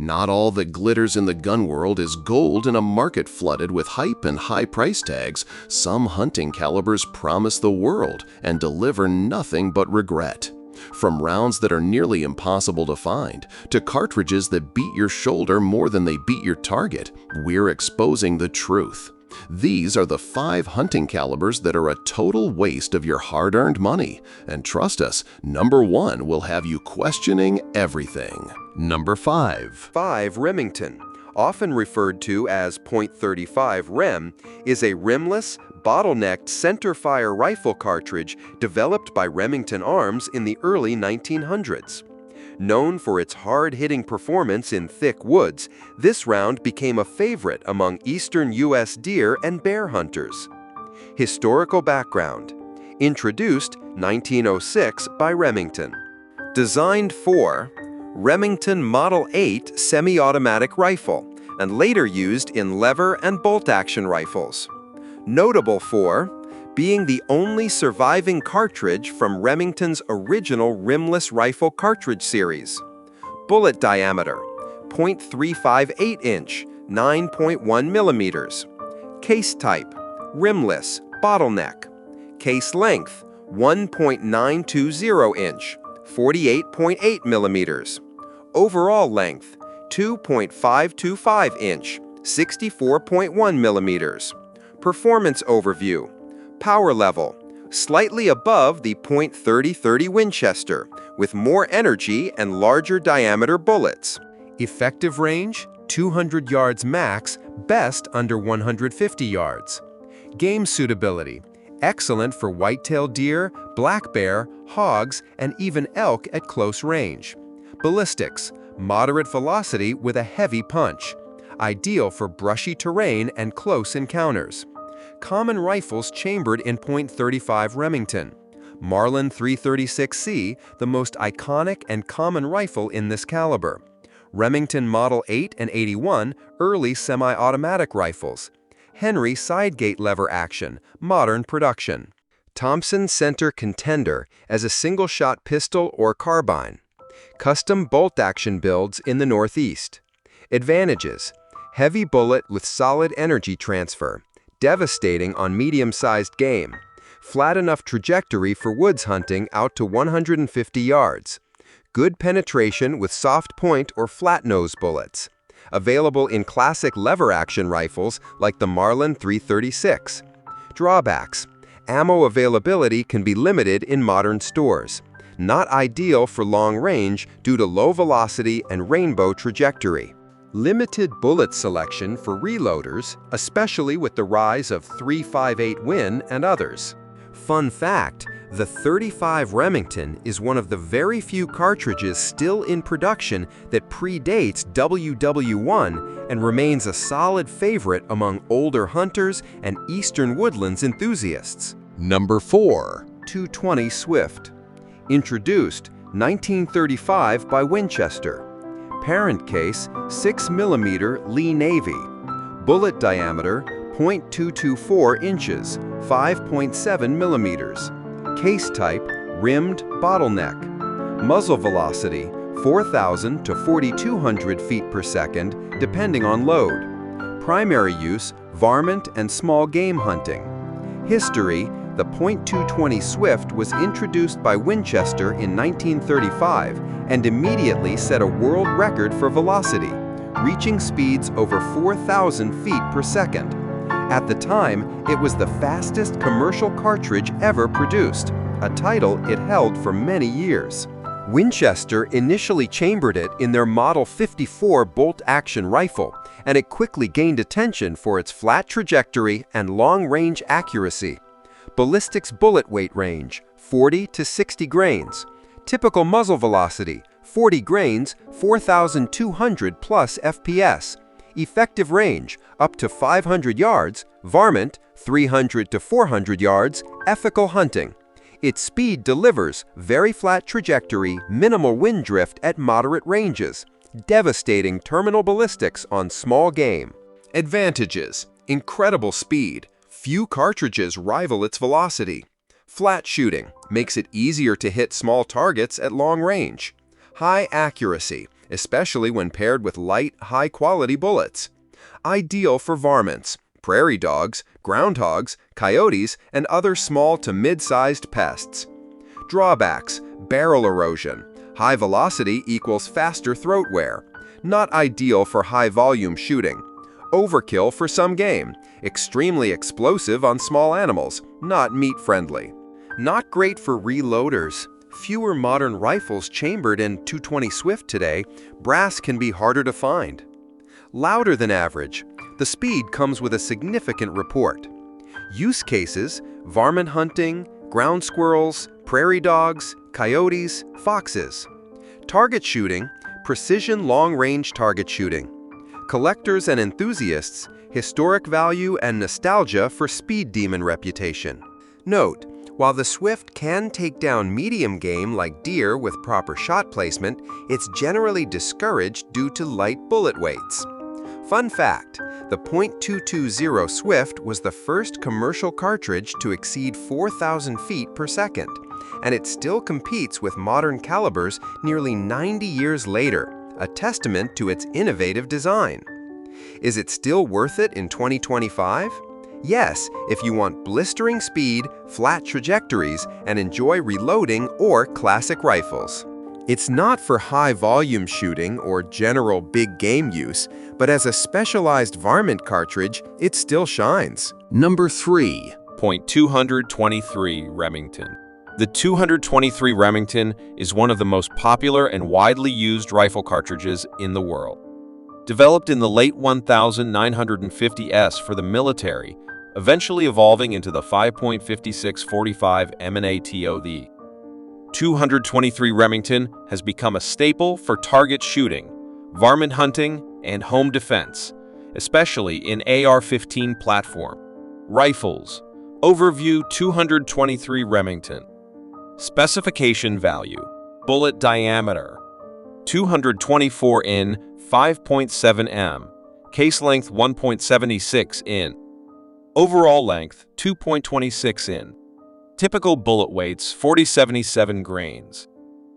Not all that glitters in the gun world is gold. In a market flooded with hype and high price tags, some hunting calibers promise the world and deliver nothing but regret. From rounds that are nearly impossible to find, to cartridges that beat your shoulder more than they beat your target, we're exposing the truth. These are the 5 hunting calibers that are a total waste of your hard-earned money. And trust us, number 1 will have you questioning everything. Number 5. 5 Remington, often referred to as .35 Rem, is a rimless, bottlenecked centerfire rifle cartridge developed by Remington Arms in the early 1900s. Known for its hard-hitting performance in thick woods, this round became a favorite among eastern U.S. deer and bear hunters. Historical background: introduced 1906 by Remington. Designed for Remington Model 8 semi-automatic rifle, and later used in lever and bolt-action rifles. Notable for being the only surviving cartridge from Remington's original rimless rifle cartridge series. Bullet diameter: 0.358 inch, 9.1 millimeters. Case type: rimless, bottleneck. Case length: 1.920 inch, 48.8 millimeters. Overall length: 2.525 inch, 64.1 millimeters. Performance overview: power level: slightly above the .30-30 Winchester, with more energy and larger diameter bullets. Effective range: 200 yards max, best under 150 yards. Game suitability: excellent for white-tailed deer, black bear, hogs, and even elk at close range. Ballistics: moderate velocity with a heavy punch. Ideal for brushy terrain and close encounters. Common rifles chambered in .35 Remington. Marlin 336C, the most iconic and common rifle in this caliber. Remington Model 8 and 81, early semi-automatic rifles. Henry side-gate lever action, modern production. Thompson Center Contender as a single-shot pistol or carbine. Custom bolt-action builds in the Northeast. Advantages: heavy bullet with solid energy transfer. Devastating on medium-sized game. Flat enough trajectory for woods hunting out to 150 yards. Good penetration with soft point or flat nose bullets. Available in classic lever-action rifles like the Marlin 336. Drawbacks: ammo availability can be limited in modern stores. Not ideal for long range due to low velocity and rainbow trajectory. Limited bullet selection for reloaders, especially with the rise of .358 Win and others. Fun fact: the .35 Remington is one of the very few cartridges still in production that predates WW1 and remains a solid favorite among older hunters and eastern woodlands enthusiasts. Number 4. 220 Swift. Introduced 1935 by Winchester. Parent case: 6mm Lee Navy. Bullet diameter: .224 inches, 5.7 millimeters. Case type: rimmed bottleneck. Muzzle velocity: 4,000 to 4,200 feet per second, depending on load. Primary use: varmint and small game hunting. History: the .220 Swift was introduced by Winchester in 1935 and immediately set a world record for velocity, reaching speeds over 4,000 feet per second. At the time, it was the fastest commercial cartridge ever produced, a title it held for many years. Winchester initially chambered it in their Model 54 bolt-action rifle, and it quickly gained attention for its flat trajectory and long-range accuracy. Ballistics bullet weight range: 40 to 60 grains. Typical muzzle velocity: 40 grains, 4,200 plus FPS. Effective range: up to 500 yards. Varmint: 300 to 400 yards. Ethical hunting. Its speed delivers very flat trajectory, minimal wind drift at moderate ranges. Devastating terminal ballistics on small game. Advantages: incredible speed. Few cartridges rival its velocity. Flat shooting makes it easier to hit small targets at long range. High accuracy, especially when paired with light, high-quality bullets. Ideal for varmints, prairie dogs, groundhogs, coyotes, and other small to mid-sized pests. Drawbacks: barrel erosion. High velocity equals faster throat wear. Not ideal for high-volume shooting. Overkill for some game. Extremely explosive on small animals, not meat-friendly. Not great for reloaders. Fewer modern rifles chambered in .220 Swift today, brass can be harder to find. Louder than average. The speed comes with a significant report. Use cases: varmint hunting, ground squirrels, prairie dogs, coyotes, foxes. Target shooting: precision long-range target shooting. Collectors and enthusiasts: historic value and nostalgia for speed demon reputation. Note: while the Swift can take down medium game like deer with proper shot placement, it's generally discouraged due to light bullet weights. Fun fact: the .220 Swift was the first commercial cartridge to exceed 4,000 feet per second, and it still competes with modern calibers nearly 90 years later, a testament to its innovative design. Is it still worth it in 2025? Yes, if you want blistering speed, flat trajectories, and enjoy reloading or classic rifles. It's not for high-volume shooting or general big game use, but as a specialized varmint cartridge, it still shines. Number 3. .223 Remington. The 223 Remington is one of the most popular and widely used rifle cartridges in the world. Developed in the late 1950s for the military, eventually evolving into the 5.5645 M&ATO. The 223 Remington has become a staple for target shooting, varmint hunting, and home defense, especially in AR-15 platform. Rifles. Overview: 223 Remington. Specification value: bullet diameter 224 in, 5.7 m, case length 1.76 in, overall length 2.26 in. Typical bullet weights 4077 grains.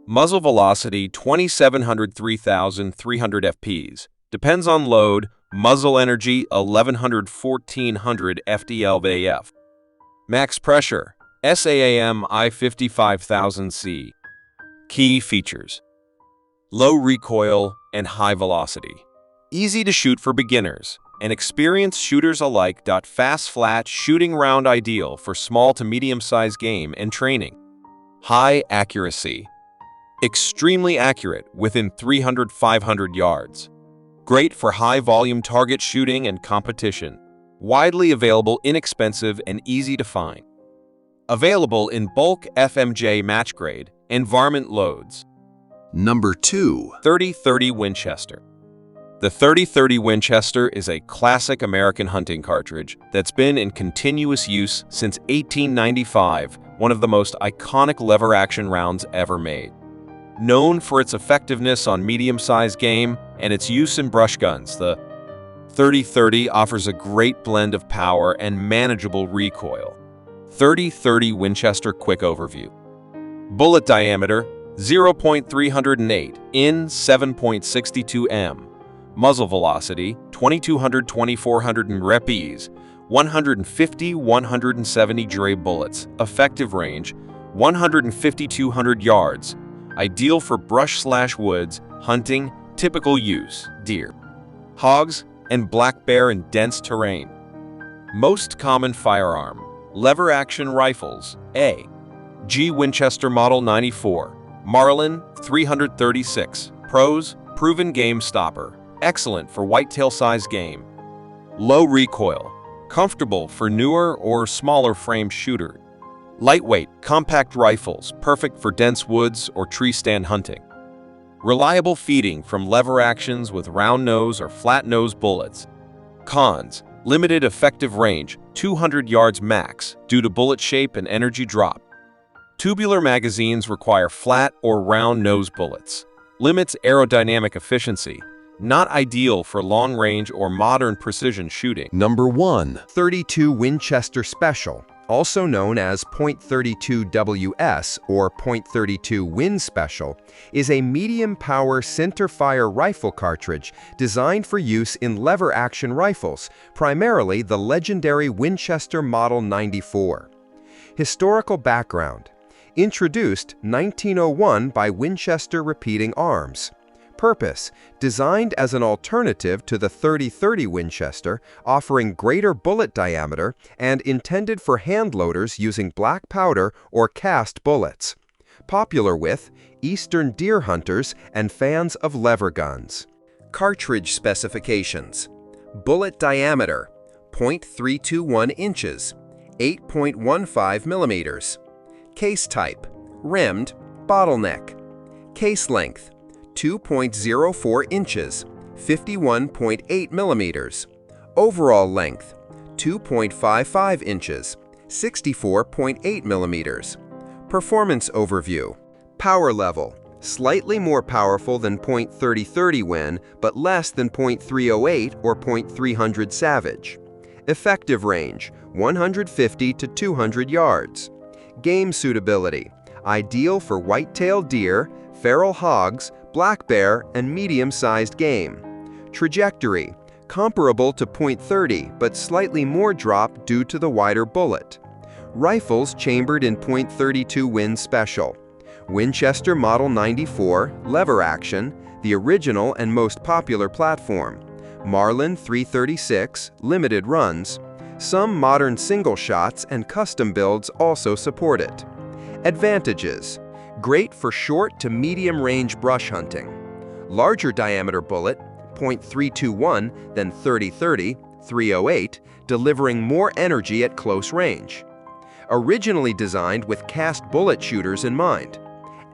Muzzle velocity 2700–3300 fps. Depends on load. Muzzle energy 1100–1400 fdlv. Max pressure SAAM I-55,000 C. Key features: low recoil and high velocity. Easy to shoot for beginners and experienced shooters alike. Fast flat shooting round ideal for small to medium-sized game and training. High accuracy. Extremely accurate within 300–500 yards. Great for high-volume target shooting and competition. Widely available, inexpensive, and easy to find. Available in bulk FMJ match grade and varmint loads. Number 2. 30-30 Winchester. The 30-30 Winchester is a classic American hunting cartridge that's been in continuous use since 1895, one of the most iconic lever-action rounds ever made. Known for its effectiveness on medium-sized game and its use in brush guns, the 30-30 offers a great blend of power and manageable recoil. 30-30 Winchester quick overview. Bullet diameter 0.308 in, 7.62 m. Muzzle velocity 2200–2400 reps, 150–170 Dre bullets. Effective range 150–200 yards. Ideal for brush/woods hunting. Typical use: deer, hogs, and black bear in dense terrain. Most common firearm: lever-action rifles. A. G. Winchester Model 94, Marlin 336. Pros: proven game stopper. Excellent for whitetail-sized game. Low recoil. Comfortable for newer or smaller frame shooter. Lightweight, compact rifles, perfect for dense woods or tree stand hunting. Reliable feeding from lever actions with round nose or flat nose bullets. Cons: limited effective range, 200 yards max, due to bullet shape and energy drop. Tubular magazines require flat or round nose bullets. Limits aerodynamic efficiency. Not ideal for long-range or modern precision shooting. Number 1. 32 Winchester Special, also known as .32 WS or .32 Win Special, is a medium-power center-fire rifle cartridge designed for use in lever-action rifles, primarily the legendary Winchester Model 94. Historical background: introduced 1901 by Winchester Repeating Arms. Purpose: designed as an alternative to the .30-30 Winchester, offering greater bullet diameter and intended for hand loaders using black powder or cast bullets. Popular with Eastern deer hunters and fans of lever guns. Cartridge specifications: bullet diameter, .321 inches, 8.15 millimeters. Case type: rimmed, bottleneck. Case length: 2.04 inches, 51.8 millimeters. Overall length: 2.55 inches, 64.8 millimeters. Performance overview. Power level: slightly more powerful than .30-30 Win, but less than .308 or .300 Savage. Effective range: 150 to 200 yards. Game suitability: ideal for white-tailed deer, feral hogs, black bear, and medium-sized game. Trajectory: comparable to .30 but slightly more drop due to the wider bullet. Rifles chambered in .32 Win Special. Winchester Model 94, lever action, the original and most popular platform. Marlin 336, limited runs. Some modern single shots and custom builds also support it. Advantages: great for short to medium range brush hunting. Larger diameter bullet, .321 than .30-30, 308, delivering more energy at close range. Originally designed with cast bullet shooters in mind.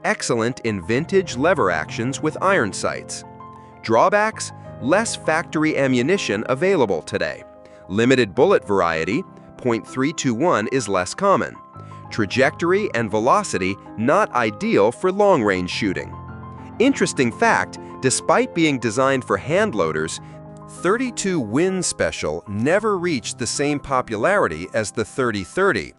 Excellent in vintage lever actions with iron sights. Drawbacks: less factory ammunition available today. Limited bullet variety, .321 is less common. Trajectory and velocity not ideal for long-range shooting. Interesting fact, despite being designed for hand loaders, .32 Win Special never reached the same popularity as the .30-30,